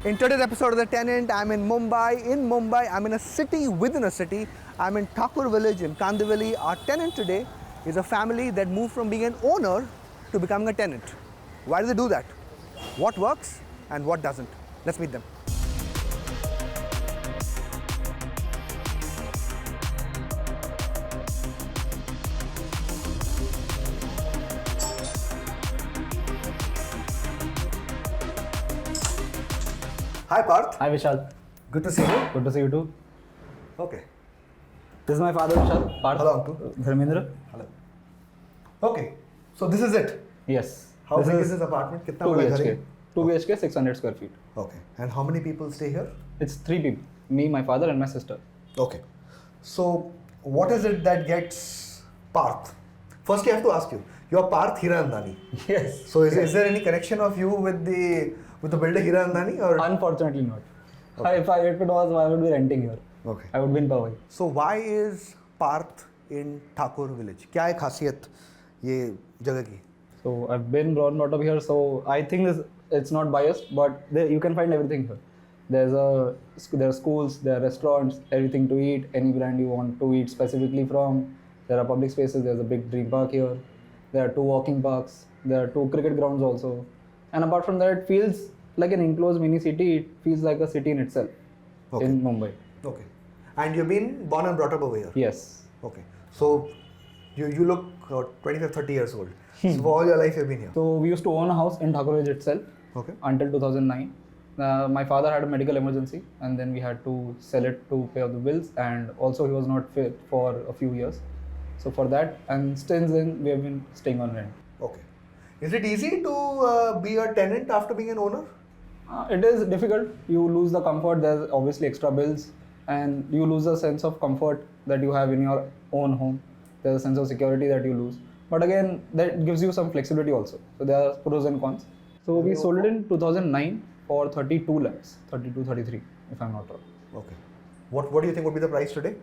In today's episode of The Tenant, I'm in Mumbai. In Mumbai, I'm in a city within a city. I'm in Thakur Village in Kandivali. Our tenant today is a family that moved from being an owner to becoming a tenant. Why do they do that? What works and what doesn't? Let's meet them. Hi Parth. Hi Vishal. Good to see you. Good to see you too. Okay. This is my father Vishal. Parth. Hello Uncle. Dharmendra. Hello. Okay. So this is it. Yes. How big is this apartment? कितना 2 बड़ा घर BHK. है? 2 BHK, 600 square feet. Okay. And how many people stay here? It's 3 people. Me, my father and my sister. Okay. So what is it that gets Parth? First, I have to ask you. You're Parth Hiranandani. Yes. So is there any connection of you with the builder Hiranandani or? Unfortunately not. Okay. If it was, I would be renting here. Okay. I would be in Powai. So why is Parth in Thakur Village? क्या है खासियत ये जगह की? So I've been brought up here, so I think it's not biased, but you can find everything here. There are schools, there are restaurants, everything to eat, any brand you want to eat specifically from. There are public spaces, there's a big dream park here. There are 2 walking parks, there are 2 cricket grounds also. And apart from that, it feels like an enclosed mini city. It feels like a city in itself in Mumbai. Okay. And you've been born and brought up over here? Yes. Okay. So you look 25, 30 years old. So for all your life you've been here? So we used to own a house in Thakur Village itself until 2009. My father had a medical emergency and then we had to sell it to pay off the bills, and also he was not fit for a few years. So for that, and since then we have been staying on rent. Okay. Is it easy to be a tenant after being an owner? It is difficult. You lose the comfort. There's obviously extra bills, and you lose a sense of comfort that you have in your own home. There's a sense of security that you lose. But again, that gives you some flexibility also. So there are pros and cons. So we sold it in 2009 for 32 lakhs, 32, 33, if I'm not wrong. Okay. What do you think would be the price today?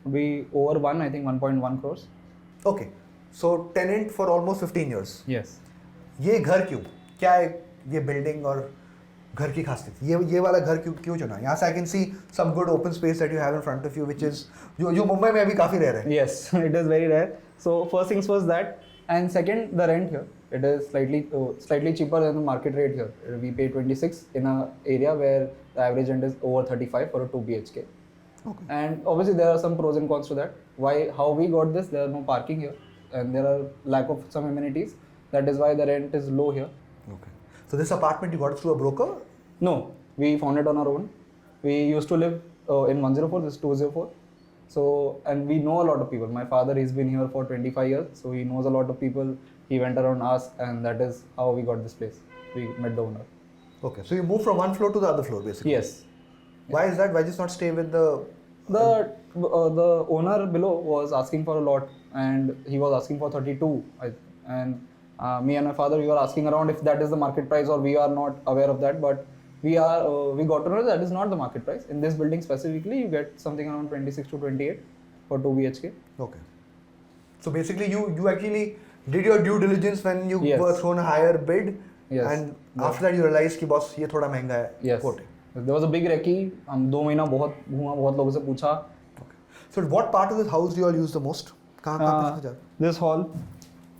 We over 1.1 crores. Okay. So tenant for almost 15 years. Yes. ये घर क्यों? क्या है ये building और घर की खासियत? ये वाला घर क्यों चुना? यहाँ से I can see some good open space that you have in front of you, which is जो मुंबई में अभी काफी rare है. Yes, it is very rare. So first things was that, and second, the rent here. It is slightly cheaper than the market rate here. We pay 26 in a area where the average rent is over 35 for a 2 BHK. Okay. And obviously there are some pros and cons to that. How we got this? There are no parking here, and there are lack of some amenities. That is why the rent is low here. Okay. So this apartment you got it through a broker? No, we found it on our own. We used to live in 104. This is 204. So, and we know a lot of people. My father, he's been here for 25 years, so he knows a lot of people. He went around us, and that is how we got this place. We met the owner. Okay, so you moved from one floor to the other floor, basically. Yes. Why is that? Why just not stay with the? The owner below was asking for a lot, and he was asking for 32. Me and my father, we were asking around if that is the market price, or we are not aware of that, but we got to know that is not the market price. In this building specifically, you get something around 26 to 28 for 2 BHK. Okay. So basically, you actually did your due diligence when you Yes. were thrown a higher bid, Yes. and after that you realized कि boss ये थोड़ा महंगा है. Yes. Quote. There was a big recce. हम 2 महीना बहुत घूमा, बहुत लोगों से पूछा. Okay. So what part of this house do you all use the most? कहाँ पे? This hall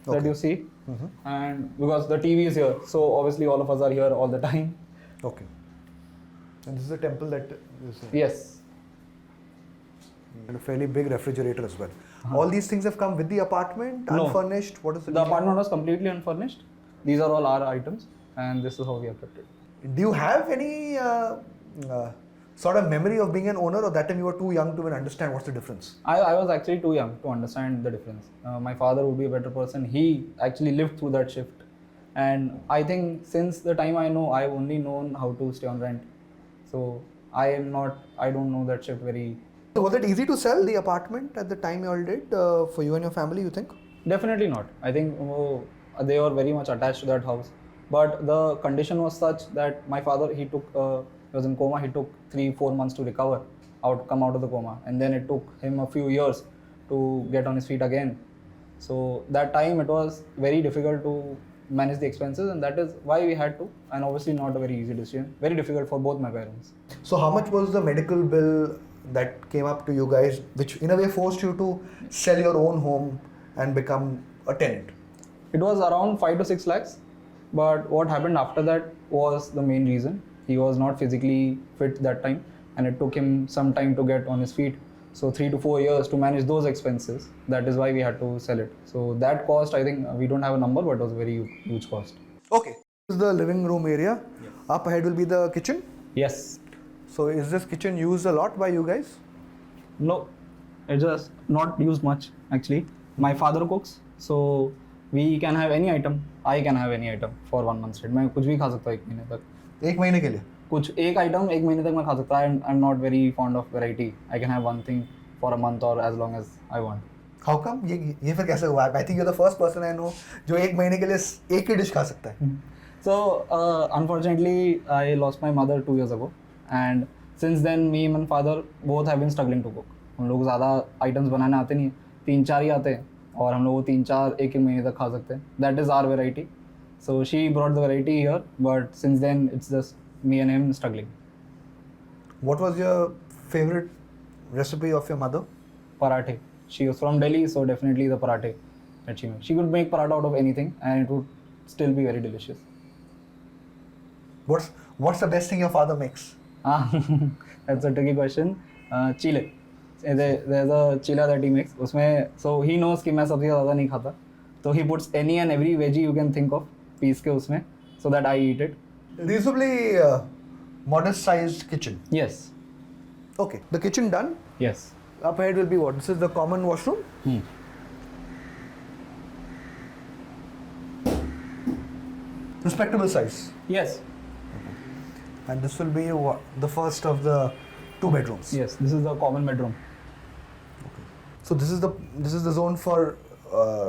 that you see, and because the TV is here, so obviously all of us are here all the time. Okay. And this is a temple that is Yes. and a fairly big refrigerator as well. All these things have come with the apartment, No. unfurnished. What is The apartment was completely unfurnished. These are all our items, and this is how we have kept it. Do you have any sort of memory of being an owner, or that time you were too young to even understand what's the difference? I was actually too young to understand the difference. My father would be a better person. He actually lived through that shift. And I think since the time I know, I've only known how to stay on rent. So I don't know that shift very. So was it easy to sell the apartment at the time you all did for you and your family, you think? Definitely not. I think they were very much attached to that house. But the condition was such that my father, he was in coma. He took 3-4 months to recover, come out of the coma. And then it took him a few years to get on his feet again. So that time it was very difficult to manage the expenses, and that is why we had to. And obviously not a very easy decision, very difficult for both my parents. So how much was the medical bill that came up to you guys, which in a way forced you to sell your own home and become a tenant? It was around 5 to 6 lakhs, but what happened after that was the main reason. He was not physically fit that time, and it took him some time to get on his feet. So 3 to 4 years to manage those expenses. That is why we had to sell it. So that cost, I think we don't have a number, but it was a very huge cost. Okay. This is the living room area. Yes. Up ahead will be the kitchen. Yes. So is this kitchen used a lot by you guys? No, it's just not used much actually. My father cooks, so we can have any item. I can have any item for 1 month straight. मैं कुछ भी खा सकता हूँ 1 महीने तक. 1 महीने के लिए? कुछ एक आइटम 1 महीने तक मैं खा सकता हूँ. I'm not very fond of variety. I can have one thing for a month or as long as I want. How come? ये फिर कैसे हुआ? I think you're the first person I know जो 1 महीने के लिए एक ही डिश खा सकता है. So unfortunately, I lost my mother 2 years ago, and since then me and my father both have been struggling to cook. हम लोग ज़्यादा आइटम्स बनाने आते नहीं, 3-4 ही आते हैं, और हम लोग वो 3-4 एक महीने तक खा सकते हैं. That is our variety. So she brought the variety here, but since then it's just me and him struggling. What was your favorite recipe of your mother? Parathe. She was from Delhi, so definitely the parathe that she made. She could make paratha out of anything, and it would still be very delicious. What's the best thing your father makes? That's a tricky question. Chile. There's a chile that he makes. उसमें so he knows कि मैं सब्जी ज़्यादा नहीं खाता, so he puts any and every veggie you can think of piece के उसमें, so that I eat it. Reasonably modest sized kitchen. Yes. Okay, the kitchen done. Yes. Up ahead will be what? This is the common washroom. Respectable size. Yes. And this will be the first of the 2 bedrooms. Yes, this is the common bedroom. Okay. So this is the zone for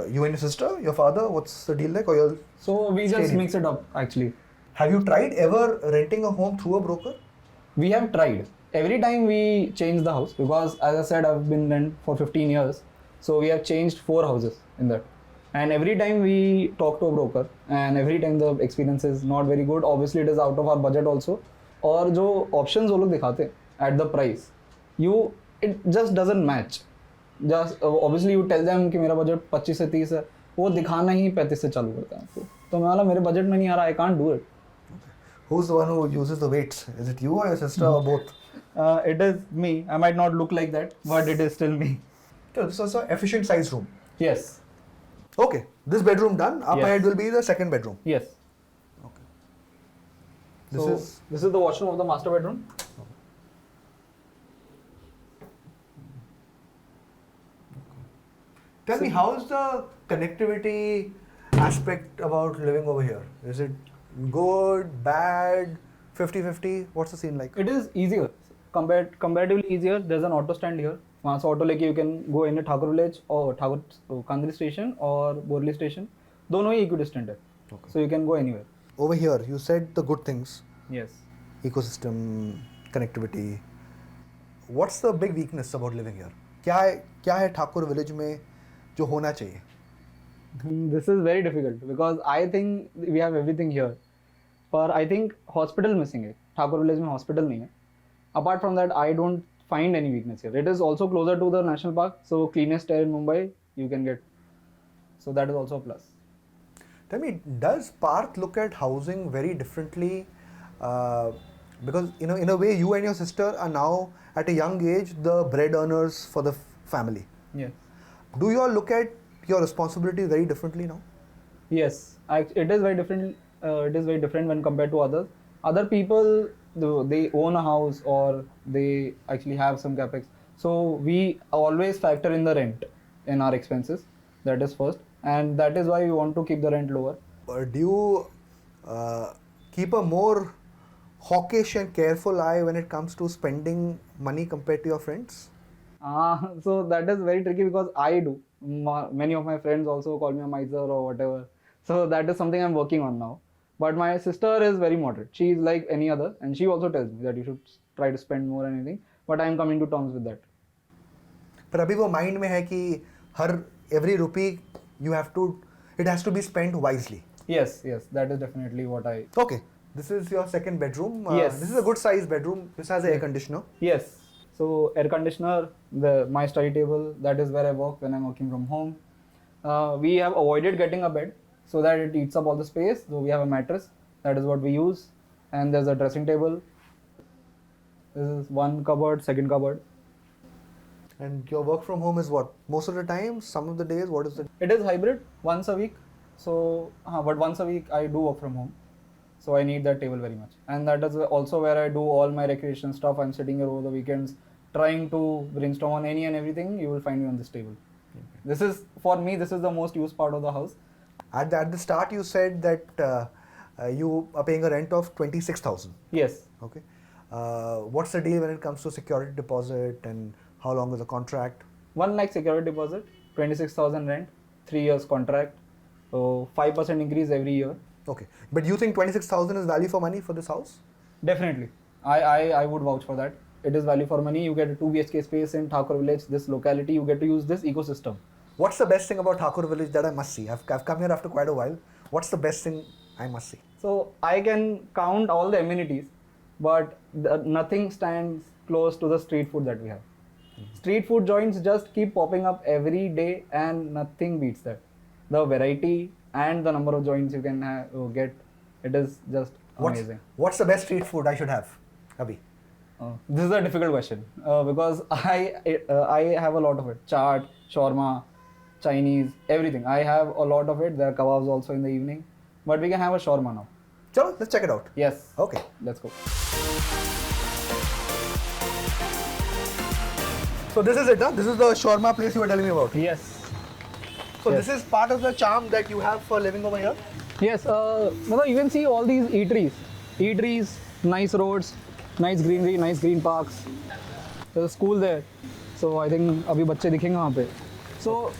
you and your sister, your father. What's the deal like? Or you'll So we just mix it up actually. Have you tried ever renting a home through a broker? We have tried. Every time we change the house, because as I said, I've been rent for 15 years. So we have changed 4 houses in that. And every time we talk to a broker, and every time the experience is not very good. Obviously, it is out of our budget also. और जो options वो लोग दिखाते हैं at the price, it just doesn't match. Just obviously you tell them कि मेरा budget 25 से 30 है, वो दिखाना ही 35 से चालू करता है आपको. तो मैं वाला मेरे budget में नहीं आ रहा, I can't do it. Who's the one who uses the weights? Is it you or your sister or both? It is me. I might not look like that, but it is still me. So this is an efficient size room. Yes. Okay, this bedroom done. Up Yes. ahead will be the second bedroom. Yes. Okay. This is the washroom of the master bedroom. Tell me, how is the connectivity aspect about living over here? Is it good, bad, 50-50? What's the scene like? It is easier, comparatively easier. There's an auto stand here. वहाँ से auto लेके you can go in Thakur Village और कांदरी station और Borli station, दोनों ही equidistant है. Okay. So you can go anywhere. Over here, you said the good things. Yes. Ecosystem, connectivity. What's the big weakness about living here? क्या है Thakur village में जो होना चाहिए? This is very difficult because I think we have everything here. पर I think hospital missing है. Thakur village में hospital नहीं है. Apart from that, I don't find any weakness here. It is also closer to the national park, so cleanest air in Mumbai you can get. So that is also a plus. Tell me, does Parth look at housing very differently? Because in a way, you and your sister are now at a young age the bread earners for the family. Yes. Do you all look at your responsibility very differently now? Yes, it is very different. It is very different when compared to others. Other people, they own a house or they actually have some capex. So we always factor in the rent in our expenses. That is first, and that is why we want to keep the rent lower. Do you keep a more hawkish and careful eye when it comes to spending money compared to your friends? So that is very tricky because I do. Many of my friends also call me a miser or whatever. So that is something I'm working on now. But my sister is very moderate. She is like any other, and she also tells me that you should try to spend more and anything. But I am coming to terms with that. पर अभी वो mind में है कि every rupee it has to be spent wisely. Yes, that is definitely what I. Okay, this is your second bedroom. Yes. This is a good size bedroom. This has an air conditioner. Yes. So air conditioner, my study table. That is where I work when I'm working from home. We have avoided getting a bed so that it eats up all the space. So we have a mattress. That is what we use. And there's a dressing table. This is one cupboard, second cupboard. And your work from home is what? Most of the time, some of the days, what is it? It is hybrid, once a week. So, but once a week I do work from home. So I need that table very much. And that is also where I do all my recreation stuff. I'm sitting here over the weekends trying to brainstorm on any and everything. You will find me on this table. Okay. This is, for me, this is the most used part of the house. At the start, you said that you are paying a rent of 26,000. Yes. Okay. What's the deal when it comes to security deposit and how long is the contract? 1 lakh security deposit, 26,000 rent, 3 years contract, so 5% increase every year. Okay, but you think 26,000 is value for money for this house? Definitely, I would vouch for that. It is value for money. You get a 2 BHK space in Thakur Village, this locality. You get to use this ecosystem. What's the best thing about Thakur Village that I must see? I've come here after quite a while. What's the best thing I must see? So I can count all the amenities, but nothing stands close to the street food that we have. Street food joints just keep popping up every day and nothing beats that. The variety and the number of joints you can get, it is just amazing. What's the best street food I should have, Abhi? This is a difficult question because I have a lot of it. Chaat, shawarma, Chinese, everything. I have a lot of it. There are kebabs also in the evening. But we can have a shawarma now. Chalo, let's check it out. Yes. Okay. Let's go. So this is it, huh? This is the shawarma place you were telling me about. Yes. So this is part of the charm that you have for living over here? Yes. You can see all these eateries. Eateries, nice roads, nice greenery, nice green parks. There's a school there. So I think abhi bacche dikhenge wahan pe. So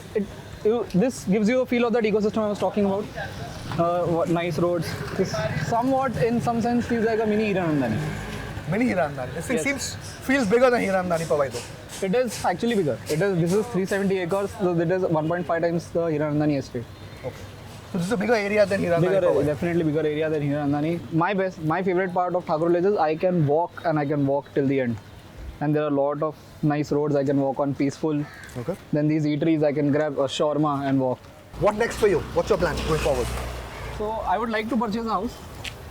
this gives you a feel of that ecosystem I was talking about. Nice roads. This somewhat, in some sense, feels like a mini Hiranandani. Mini Hiranandani. This thing feels bigger than Hiranandani Pavai though. It is actually bigger. This is 370 acres. So it is 1.5 times the Hiranandani estate. Okay. So this is a bigger area than Hiranandani. Definitely bigger area than Hiranandani. My favorite part of Thakur Village is I can walk and I can walk till the end. And there are a lot of nice roads I can walk on, peaceful. Okay. Then these eateries I can grab a shawarma and walk. What next for you? What's your plan going forward? So I would like to purchase a house,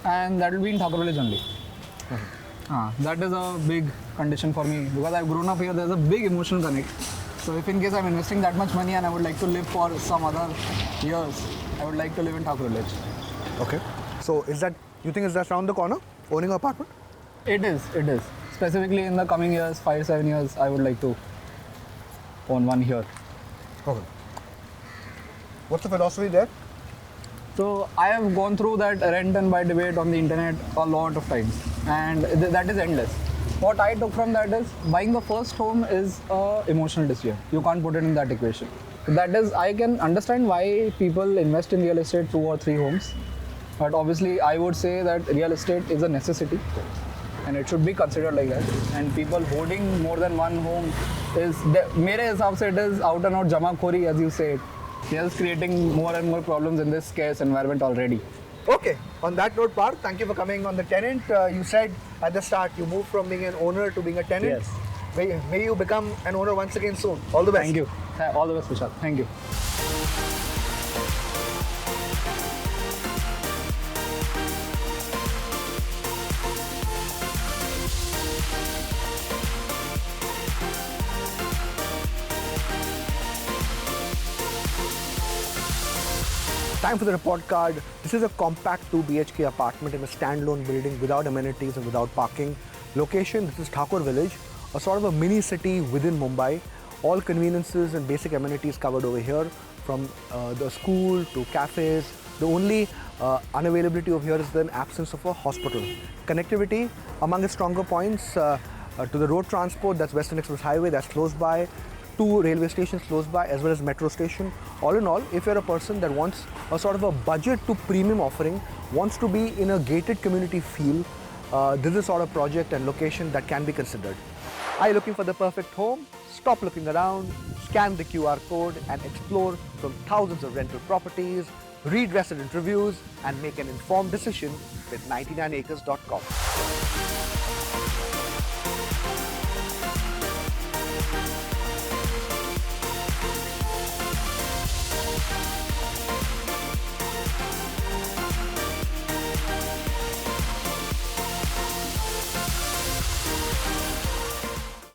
and that will be in Thakur Village only. That is a big condition for me because I've grown up here. There's a big emotional connect. So if in case I'm investing that much money and I would like to live for some other years, I would like to live in Thakur Village. Okay. So you think is that around the corner, owning an apartment? It is. Specifically in the coming years, 5-7 years, I would like to own one here. Okay. What's the philosophy there? So I have gone through that rent and buy debate on the internet a lot of times, and that is endless. What I took from that is buying the first home is an emotional decision. You can't put it in that equation. That is, I can understand why people invest in real estate 2 or 3 homes, but obviously I would say that real estate is a necessity. And it should be considered like that. And people holding more than one home is, mere hisab se it is out and out jamakhori, as you say. They are creating more and more problems in this scarce environment already. Okay. On that note, Parth, thank you for coming on the Tenant. You said at the start you moved from being an owner to being a tenant. Yes. May you become an owner once again soon. All the best. Thank you. All the best, Vishal. Thank you. Time for the report card. This is a compact 2 BHK apartment in a standalone building without amenities and without parking. Location, this is Thakur Village, a sort of a mini city within Mumbai. All conveniences and basic amenities covered over here, from the school to cafes. The only unavailability over here is the absence of a hospital. Connectivity, among its stronger points, to the road transport, that's Western Express Highway, that's close by. 2 railway stations close by, as well as metro station. All in all, if you're a person that wants a sort of a budget to premium offering, wants to be in a gated community feel, this is sort of project and location that can be considered. Are you looking for the perfect home? Stop looking around, scan the QR code and explore from thousands of rental properties, Read resident reviews and make an informed decision with 99acres.com.